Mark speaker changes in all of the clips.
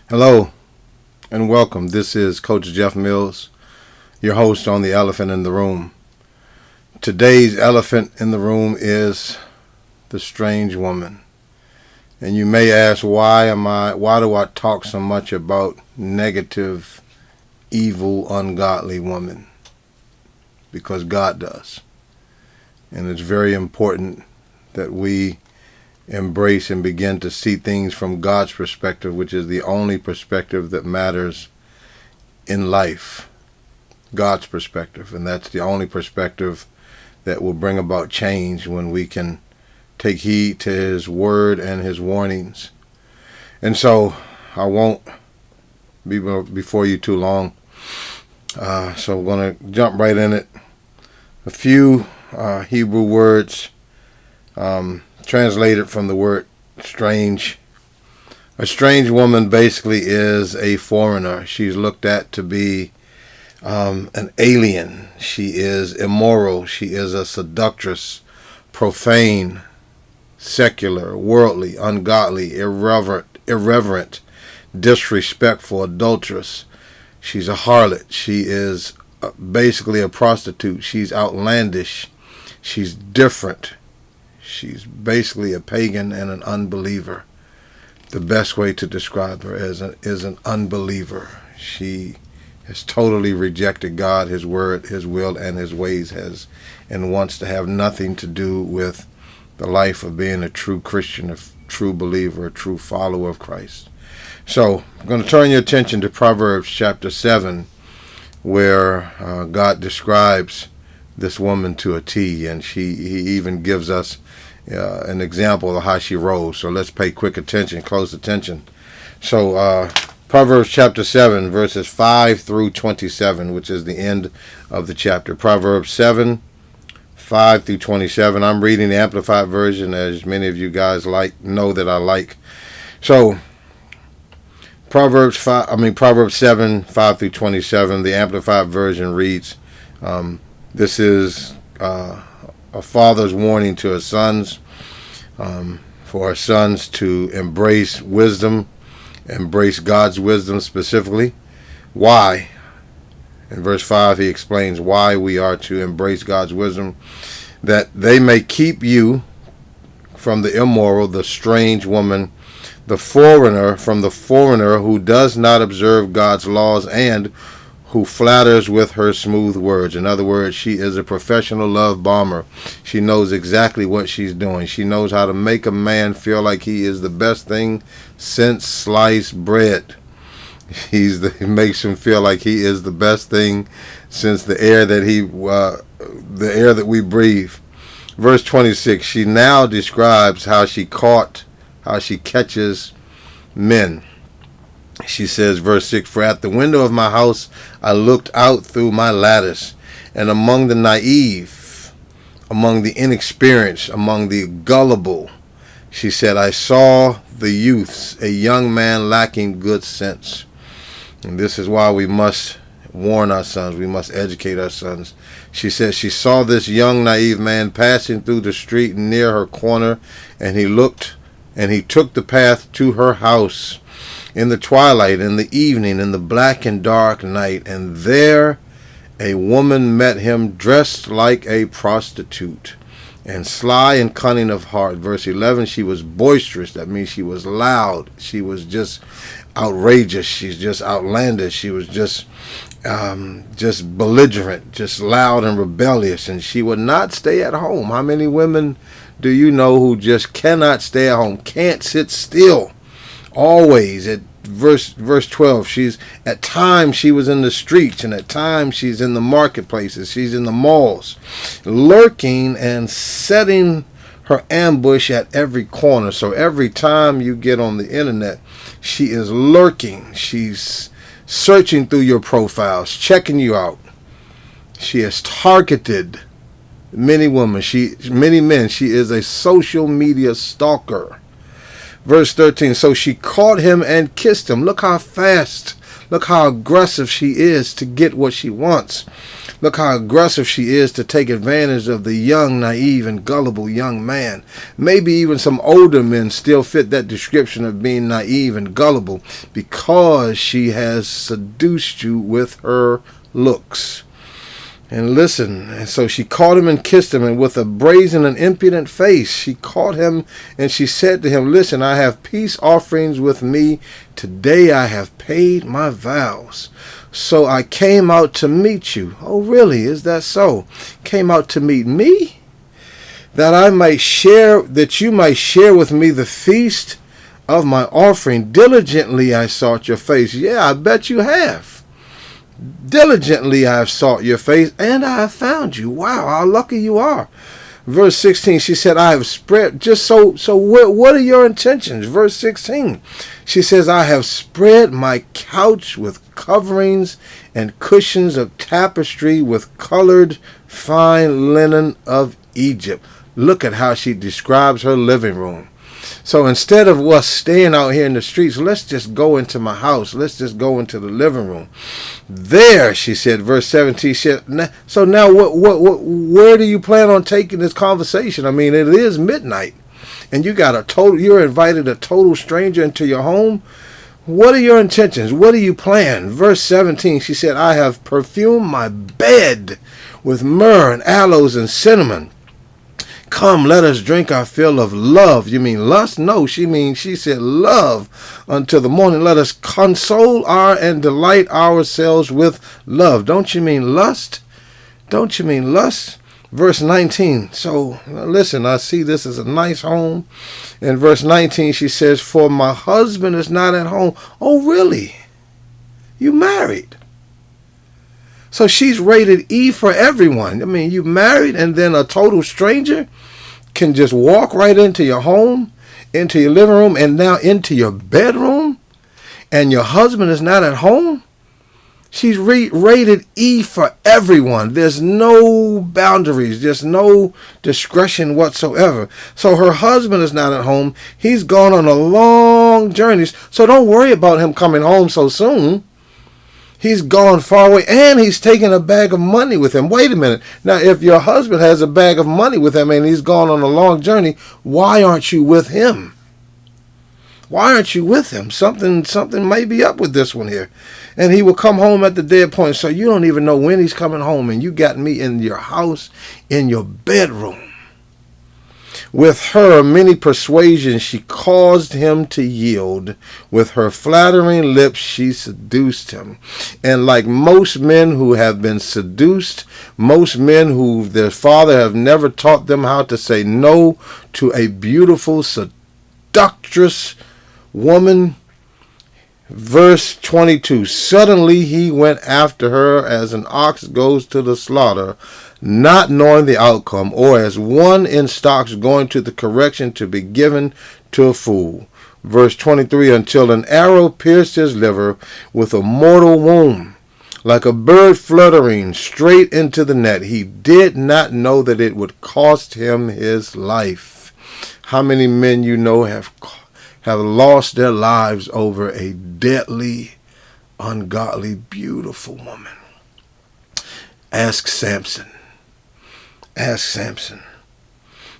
Speaker 1: Hello and welcome. This is Coach Jeff Mills, your host on The Elephant in the Room. Today's elephant in the room is the strange woman. And you may ask, why do I talk so much about negative, evil, ungodly women? Because God does. And it's very important that we embrace and begin to see things from God's perspective, which is the only perspective that matters in life. God's perspective. And that's the only perspective that will bring about change when we can take heed to His word and His warnings. And so I won't be before you too long. So we're going to jump right in it. A few Hebrew words translated from the word strange. A strange woman basically is a foreigner. She's looked at to be an alien. She is immoral. She is a seductress, profane, secular, worldly, ungodly, irreverent, disrespectful, adulterous. She's a harlot. She is basically a prostitute. She's outlandish. She's different. She's basically a pagan and an unbeliever. The best way to describe her is an unbeliever. She has totally rejected God, His word, His will, and His ways, and wants to have nothing to do with the life of being a true Christian, a true believer, a true follower of Christ. So I'm going to turn your attention to Proverbs chapter 7, where God describes this woman to a T, and He even gives us an example of how she rose. So let's pay quick attention, close attention. So Proverbs chapter 7, verses 5 through 27, which is the end of the chapter. Proverbs 7, 5 through 27. I'm reading the Amplified Version, as many of you guys know that I like. So Proverbs 7, 5 through 27, the Amplified Version reads, this is a father's warning to his sons, for our sons to embrace wisdom, embrace God's wisdom specifically. Why? In verse 5, he explains why we are to embrace God's wisdom, that they may keep you from the immoral, the strange woman, the foreigner, from the foreigner who does not observe God's laws and who flatters with her smooth words. In other words, she is a professional love bomber. She knows exactly what she's doing. She knows how to make a man feel like he is the best thing since sliced bread. He makes him feel like he is the best thing since the air that we breathe. Verse 26, she now describes how she catches men. She says, verse 6, for at the window of my house I looked out through my lattice, and among the naive, among the inexperienced, among the gullible, she said, I saw the youths, a young man lacking good sense. And this is why we must warn our sons. We must educate our sons. She said she saw this young naive man passing through the street near her corner, and he looked, and he took the path to her house in the twilight, in the evening, in the black and dark night, and there a woman met him dressed like a prostitute and sly and cunning of heart. Verse 11, she was boisterous. That means she was loud. She was just outrageous. She's just outlandish. She was just belligerent, just loud and rebellious, and she would not stay at home. How many women do you know who just cannot stay at home, can't sit still? Always. At verse 12, at times she was in the streets, and at times she's in the marketplaces, she's in the malls, lurking and setting her ambush at every corner. So every time you get on the internet, she is lurking. She's searching through your profiles, checking you out. She has targeted many women, many men. She is a social media stalker. Verse 13, so she caught him and kissed him. Look how fast Look how aggressive she is to get what she wants. Look how aggressive she is to take advantage of the young, naive, and gullible young man. Maybe even some older men still fit that description of being naive and gullible because she has seduced you with her looks. And listen, and so she caught him and kissed him, and with a brazen and impudent face, she caught him and she said to him, listen, I have peace offerings with me. Today I have paid my vows. So I came out to meet you. Oh, really? Is that so? Came out to meet me? That you might share with me the feast of my offering. Diligently I sought your face. Yeah, I bet you have. Diligently I have sought your face, and I have found you. Wow, how lucky you are. Verse 16, she said, I have spread, what are your intentions? Verse 16, she says, I have spread my couch with coverings and cushions of tapestry with colored fine linen of Egypt. Look at how she describes her living room. So instead of us staying out here in the streets, let's just go into my house. Let's just go into the living room. There, she said, verse 17, she said, so now where do you plan on taking this conversation? I mean, it is midnight and you're invited a total stranger into your home. What are your intentions? What do you plan? Verse 17, she said, I have perfumed my bed with myrrh and aloes and cinnamon. Come, let us drink our fill of love. You mean lust? No, she said love until the morning. Let us console and delight ourselves with love. Don't you mean lust? Don't you mean lust? Verse 19. So listen, I see this is a nice home. In verse 19, she says, for my husband is not at home. Oh, really? You married? So she's rated E for everyone. I mean, you married and then a total stranger can just walk right into your home, into your living room, and now into your bedroom, and your husband is not at home? She's rated E for everyone. There's no boundaries. There's no discretion whatsoever. So her husband is not at home. He's gone on a long journey. So don't worry about him coming home so soon. He's gone far away, and he's taken a bag of money with him. Wait a minute. Now, if your husband has a bag of money with him and he's gone on a long journey, why aren't you with him? Why aren't you with him? Something may be up with this one here. And he will come home at the dead point. So you don't even know when he's coming home, and you got me in your house, in your bedroom. With her many persuasions, she caused him to yield. With her flattering lips, she seduced him. And like most men who have been seduced, most men who their father have never taught them how to say no to a beautiful, seductress woman. Verse 22, suddenly he went after her as an ox goes to the slaughter, not knowing the outcome, or as one in stocks going to the correction to be given to a fool. Verse 23, until an arrow pierced his liver with a mortal wound, like a bird fluttering straight into the net. He did not know that it would cost him his life. How many men you know have lost their lives over a deadly, ungodly, beautiful woman? Ask Samson. Ask Samson.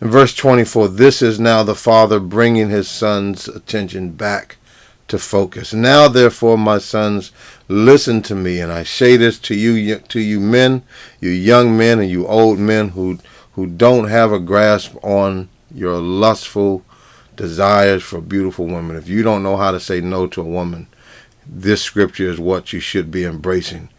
Speaker 1: In verse 24, this is now the father bringing his son's attention back to focus. Now, therefore, my sons, listen to me, and I say this to you men, you young men and you old men who don't have a grasp on your lustful desires for beautiful women. If you don't know how to say no to a woman, this scripture is what you should be embracing.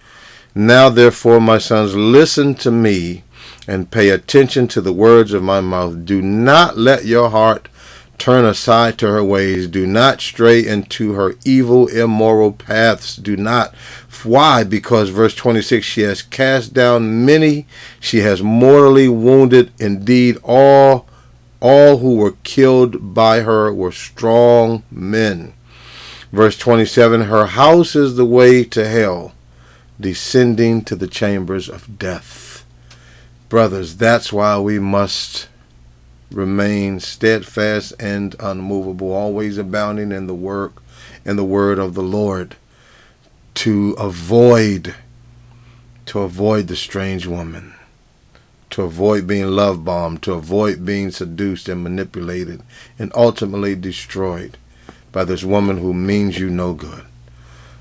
Speaker 1: Now, therefore, my sons, listen to me and pay attention to the words of my mouth. Do not let your heart turn aside to her ways. Do not stray into her evil, immoral paths. Do not. Why? Because verse 26, she has cast down many. She has mortally wounded. Indeed, all who were killed by her were strong men. Verse 27, her house is the way to hell, descending to the chambers of death. Brothers, that's why we must remain steadfast and unmovable, always abounding in the word of the Lord. to avoid the strange woman, to avoid being love bombed, to avoid being seduced and manipulated and ultimately destroyed by this woman who means you no good.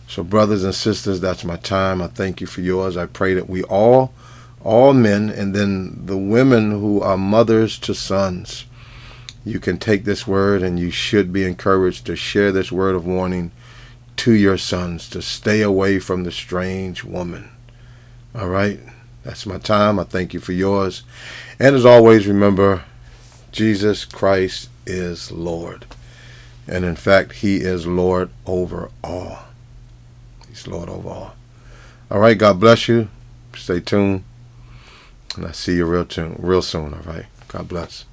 Speaker 1: So brothers and sisters, that's my time. I thank you for yours. I pray that we all men, and then the women who are mothers to sons, you can take this word and you should be encouraged to share this word of warning to your sons to stay away from the strange woman. All right? That's my time. I thank you for yours. And as always, remember, Jesus Christ is Lord. And in fact, he is Lord over all. He's Lord over all. All right, God bless you. Stay tuned. And I'll see you real soon. All right? God bless.